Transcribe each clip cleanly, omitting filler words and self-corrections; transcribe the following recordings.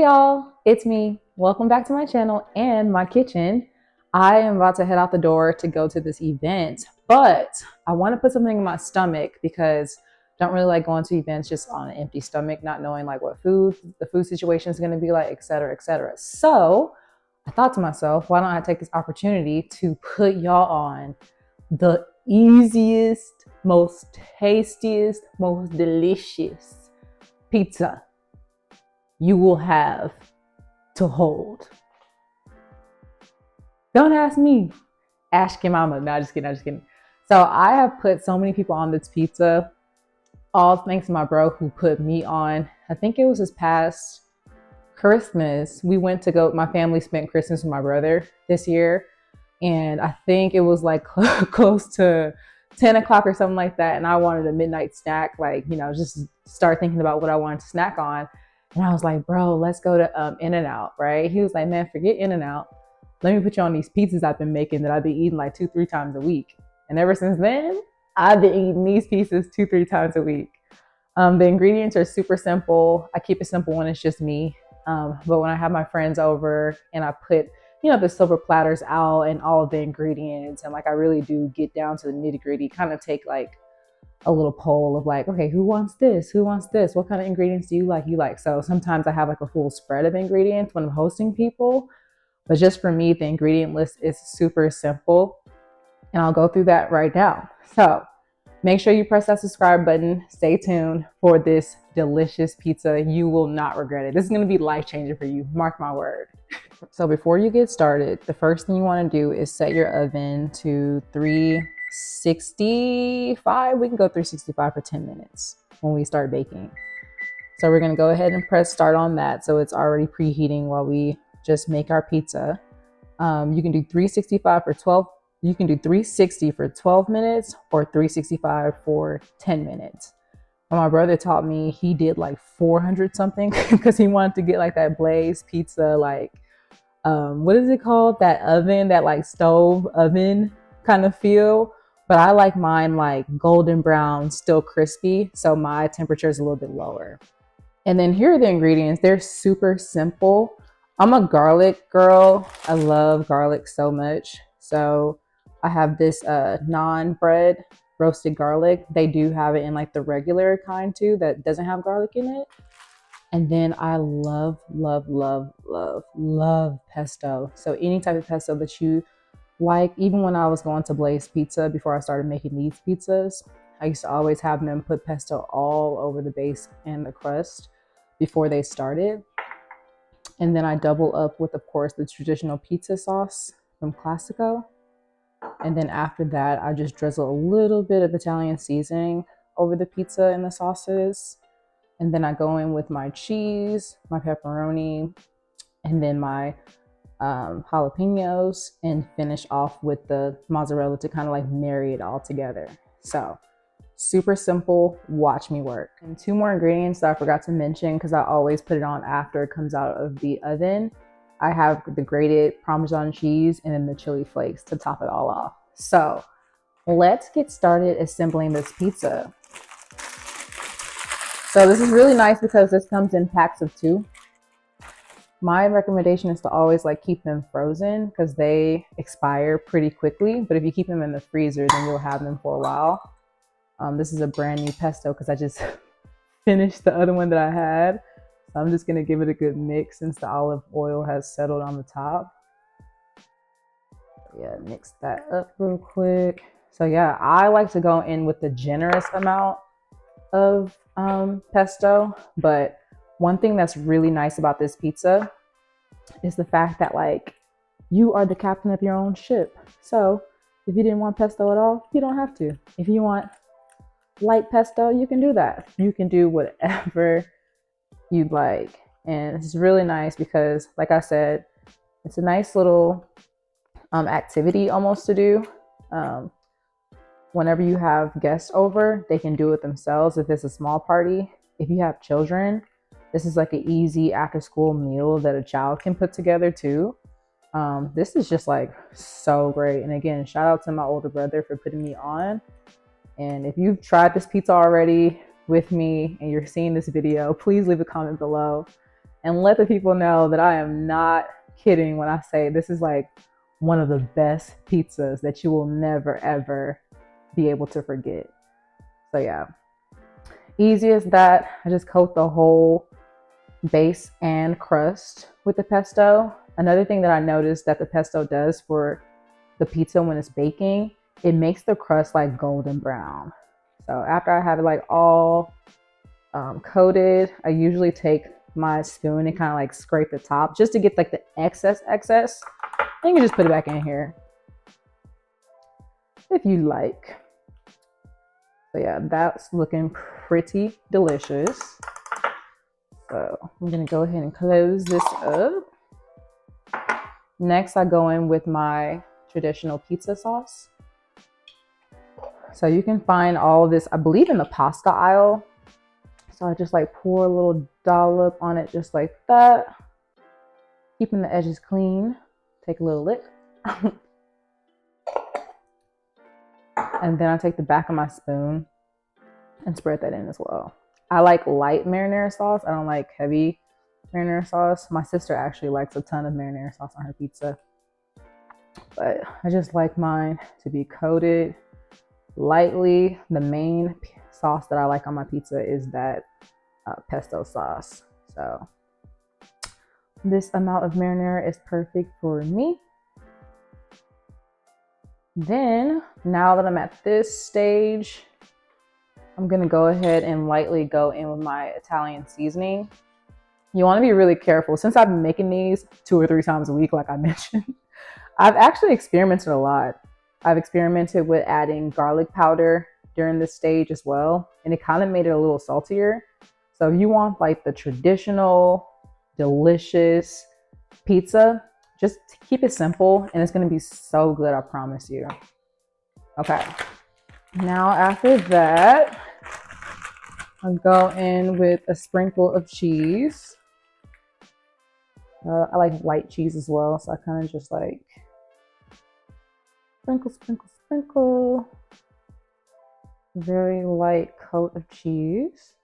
y'all, it's me. Welcome back to my channel and my kitchen. I am about to head out the door to go to this event, but I want to put something in my stomach because I don't really like going to events just on an empty stomach, not knowing like what the food situation is going to be like, etc., etc. So I thought to myself, why don't I take this opportunity to put y'all on the easiest, most tastiest, most delicious pizza you will have to hold. Don't ask me. Ask your mama. No, just kidding. I'm just kidding. So I have put so many people on this pizza, all thanks to my bro who put me on. I think it was this past Christmas. My family spent Christmas with my brother this year. And I think it was like close to 10 o'clock or something like that. And I wanted a midnight snack, just start thinking about what I wanted to snack on. And I was like, bro, let's go to In-N-Out, right? He was like, man, forget In-N-Out. Let me put you on these pizzas I've been making that I've been eating like 2-3 times a week. And ever since then, I've been eating these pizzas 2-3 times a week. The ingredients are super simple. I keep it simple when it's just me. But when I have my friends over and I put, the silver platters out and all of the ingredients, and like I really do get down to the nitty gritty, kind of take like a little poll of like, okay, who wants this? Who wants this? What kind of ingredients do you like? So sometimes I have like a full spread of ingredients when I'm hosting people. But just for me, the ingredient list is super simple. And I'll go through that right now. So make sure you press that subscribe button. Stay tuned for this delicious pizza. You will not regret it. This is going to be life-changing for you. Mark my word. So before you get started, the first thing you want to do is set your oven to 365. We can go 365 for 10 minutes when we start baking. So we're going to go ahead and press start on that. So it's already preheating while we just make our pizza. You can do 365 for 12. You can do 360 for 12 minutes or 365 for 10 minutes. When my brother taught me, he did like 400 something because he wanted to get like that blaze pizza, like, what is it called? That oven, that like stove oven kind of feel. But I like mine like golden brown, still crispy. So my temperature is a little bit lower. And then here are the ingredients. They're super simple. I'm a garlic girl. I love garlic so much. So I have this naan bread, roasted garlic. They do have it in like the regular kind too that doesn't have garlic in it. And then I love, love, love, love, love pesto. So any type of pesto that you like, even when I was going to Blaze Pizza before I started making these pizzas, I used to always have them put pesto all over the base and the crust before they started. And then I double up with, of course, the traditional pizza sauce from Classico. And then after that, I just drizzle a little bit of Italian seasoning over the pizza and the sauces. And then I go in with my cheese, my pepperoni, and then my jalapenos, and finish off with the mozzarella to kind of like marry it all together. So super simple, watch me work. And 2 more ingredients that I forgot to mention because I always put it on after it comes out of the oven. I have the grated Parmesan cheese and then the chili flakes to top it all off. So let's get started assembling this pizza. So this is really nice because this comes in packs of 2. My recommendation is to always like keep them frozen because they expire pretty quickly. But if you keep them in the freezer, then you'll have them for a while. This is a brand new pesto because I just finished the other one that I had. So I'm just gonna give it a good mix since the olive oil has settled on the top. Yeah, mix that up real quick. So yeah, I like to go in with the generous amount of pesto, but one thing that's really nice about this pizza is the fact that like you are the captain of your own ship. So if you didn't want pesto at all, you don't have to. If you want light pesto, you can do that. You can do whatever you'd like. And it's really nice because, like I said, it's a nice little activity almost to do. Whenever you have guests over, they can do it themselves if it's a small party. If you have children, this is like an easy after school meal that a child can put together too. This is just like so great. And again, shout out to my older brother for putting me on. And if you've tried this pizza already with me and you're seeing this video, please leave a comment below. and let the people know that I am not kidding when I say this is like one of the best pizzas that you will never ever be able to forget. So yeah, easy as that. I just coat the whole base and crust with the pesto. Another thing that I noticed that the pesto does for the pizza when it's baking, it makes the crust like golden brown. So after I have it like all coated, I usually take my spoon and kind of like scrape the top just to get like the excess. And you can just put it back in here if you like. So yeah, that's looking pretty delicious. So I'm gonna go ahead and close this up. Next, I go in with my traditional pizza sauce. So you can find all of this, I believe, in the pasta aisle. So I just like pour a little dollop on it just like that. Keeping the edges clean. Take a little lick. And then I take the back of my spoon and spread that in as well. I like light marinara sauce. I don't like heavy marinara sauce. My sister actually likes a ton of marinara sauce on her pizza. But I just like mine to be coated lightly. The main sauce that I like on my pizza is that pesto sauce. So this amount of marinara is perfect for me. Then, now that I'm at this stage, I'm gonna go ahead and lightly go in with my Italian seasoning. You wanna be really careful. Since I've been making these 2 or 3 times a week, like I mentioned, I've actually experimented a lot. I've experimented with adding garlic powder during this stage as well, and it kind of made it a little saltier. So if you want like the traditional, delicious pizza, just keep it simple and it's gonna be so good, I promise you. Okay, now after that, I'll go in with a sprinkle of cheese. I like white cheese as well, so I kind of just like sprinkle, sprinkle, sprinkle. Very light coat of cheese.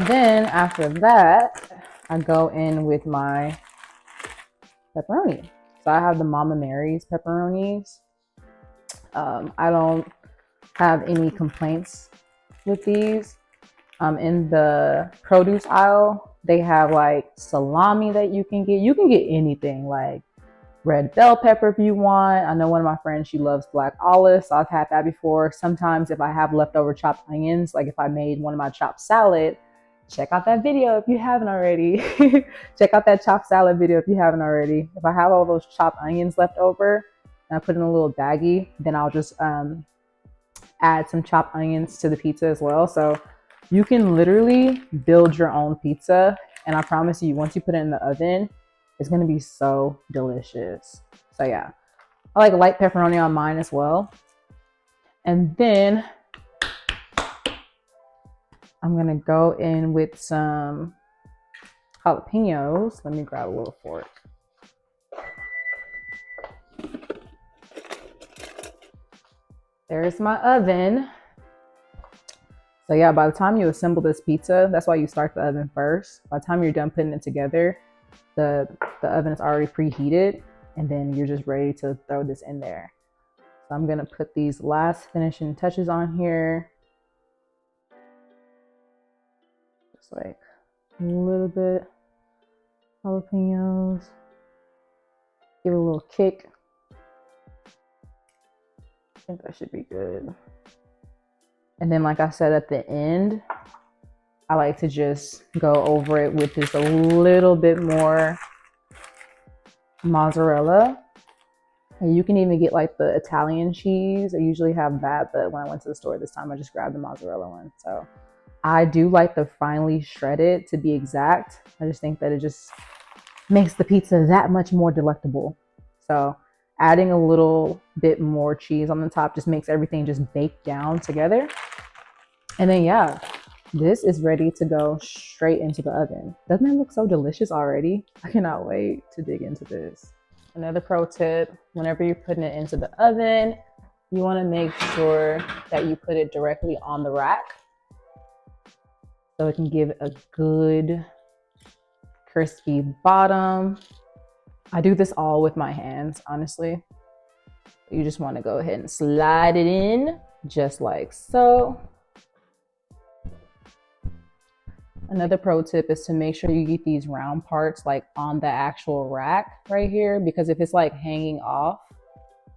Then after that, I go in with my pepperoni. So I have the Mama Mary's pepperonis. I don't have any complaints with these. In the produce aisle, they have like salami that you can get. You can get anything like red bell pepper if you want. I know one of my friends, she loves black olives, so I've had that before. Sometimes if I have leftover chopped onions, like if I made one of my chopped salad, check out that video if you haven't already. Check out that chopped salad video if you haven't already. If I have all those chopped onions left over and I put in a little baggie, then I'll just add some chopped onions to the pizza as well. So you can literally build your own pizza, and I promise you, once you put it in the oven, it's gonna be so delicious. So yeah, I like light pepperoni on mine as well. And then I'm gonna go in with some jalapenos. Let me grab a little fork. There's my oven. So yeah, by the time you assemble this pizza, that's why you start the oven first. By the time you're done putting it together, the oven is already preheated, and then you're just ready to throw this in there. So I'm gonna put these last finishing touches on here. Just like a little bit jalapenos. Give it a little kick. I think that should be good. And then, like I said, at the end, I like to just go over it with just a little bit more mozzarella. And you can even get like the Italian cheese. I usually have that, but when I went to the store this time, I just grabbed the mozzarella one. So I do like the finely shredded, to be exact. I just think that it just makes the pizza that much more delectable. So adding a little bit more cheese on the top just makes everything just bake down together. And then yeah, this is ready to go straight into the oven. Doesn't it look so delicious already? I cannot wait to dig into this. Another pro tip, whenever you're putting it into the oven, you want to make sure that you put it directly on the rack so it can give a good crispy bottom. I do this all with my hands, honestly. You just want to go ahead and slide it in just like so. Another pro tip is to make sure you get these round parts like on the actual rack right here, because if it's like hanging off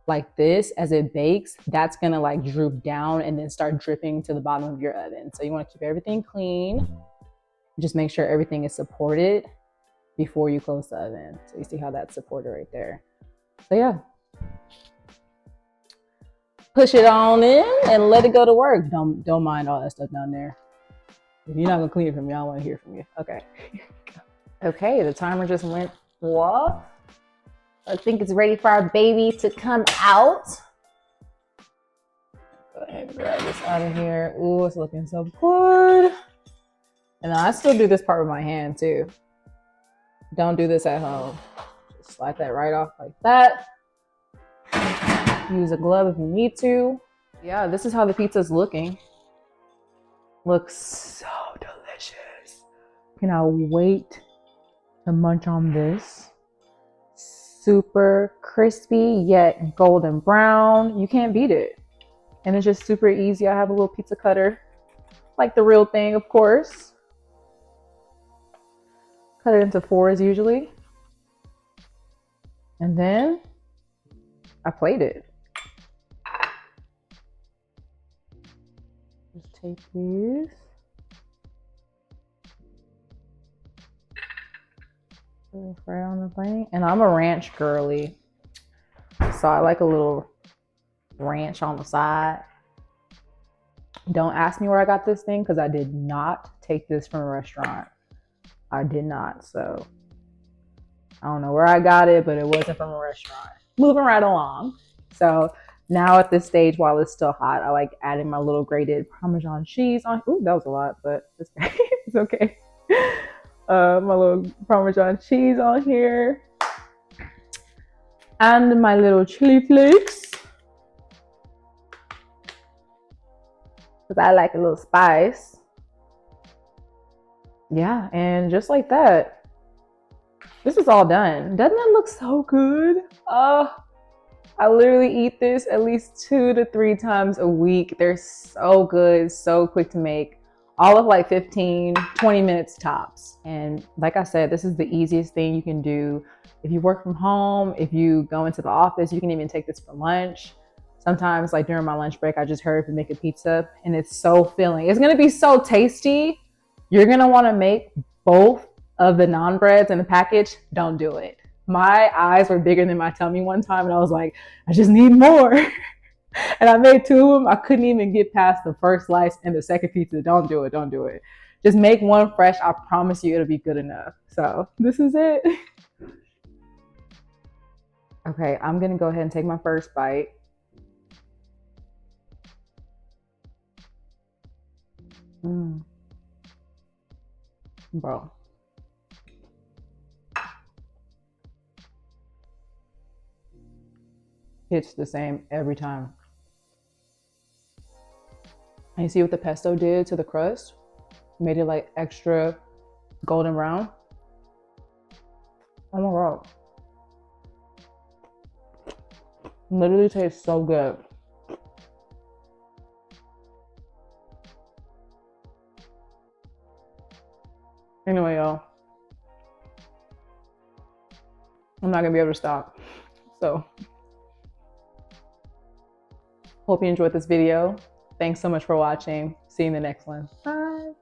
like this as it bakes, that's gonna like droop down and then start dripping to the bottom of your oven. So you want to keep everything clean. Just make sure everything is supported before you close the oven. So you see how that's supported right there. So yeah. Push it on in and let it go to work. Don't mind all that stuff down there. If you're not gonna clean it for me, I don't want to hear from you. Okay. Okay, the timer just went off. I think it's ready for our baby to come out. Go ahead and grab this out of here. Ooh, it's looking so good. And I still do this part with my hand too. Don't do this at home. Just slide that right off like that. Use a glove if you need to. Yeah, this is how the pizza's looking. Looks so delicious. Cannot wait to munch on this. Super crispy yet golden brown. You can't beat it. And it's just super easy. I have a little pizza cutter, like the real thing, of course. Cut it into 4s usually. And then I plate it. Just take these. Right on the plate. And I'm a ranch girly, so I like a little ranch on the side. Don't ask me where I got this thing because I did not take this from a restaurant. I did not. So I don't know where I got it, but it wasn't from a restaurant. Moving right along. So now at this stage, while it's still hot, I like adding my little grated Parmesan cheese on. Ooh, that was a lot, but it's okay. My little Parmesan cheese on here. And my little chili flakes. Because I like a little spice. Yeah, and just like that, this is all done. Doesn't it look so good? I literally eat this at least 2 to 3 times a week. They're so good, so quick to make. All of like 15, 20 minutes tops. And like I said, this is the easiest thing you can do. If you work from home, if you go into the office, you can even take this for lunch. Sometimes like during my lunch break, I just hurry up and make a pizza and it's so filling. It's gonna be so tasty. You're gonna wanna make both of the naan breads in the package. Don't do it. My eyes were bigger than my tummy one time and I was like, I just need more. And I made 2 of them. I couldn't even get past the first slice and the second pizza. Don't do it. Don't do it. Just make one fresh. I promise you it'll be good enough. So this is it. Okay, I'm going to go ahead and take my first bite. Bro. It's the same every time. And you see what the pesto did to the crust? Made it like extra golden brown. Oh my God. Literally tastes so good. Anyway, y'all, I'm not gonna be able to stop. So, hope you enjoyed this video. Thanks so much for watching. See you in the next one. Bye.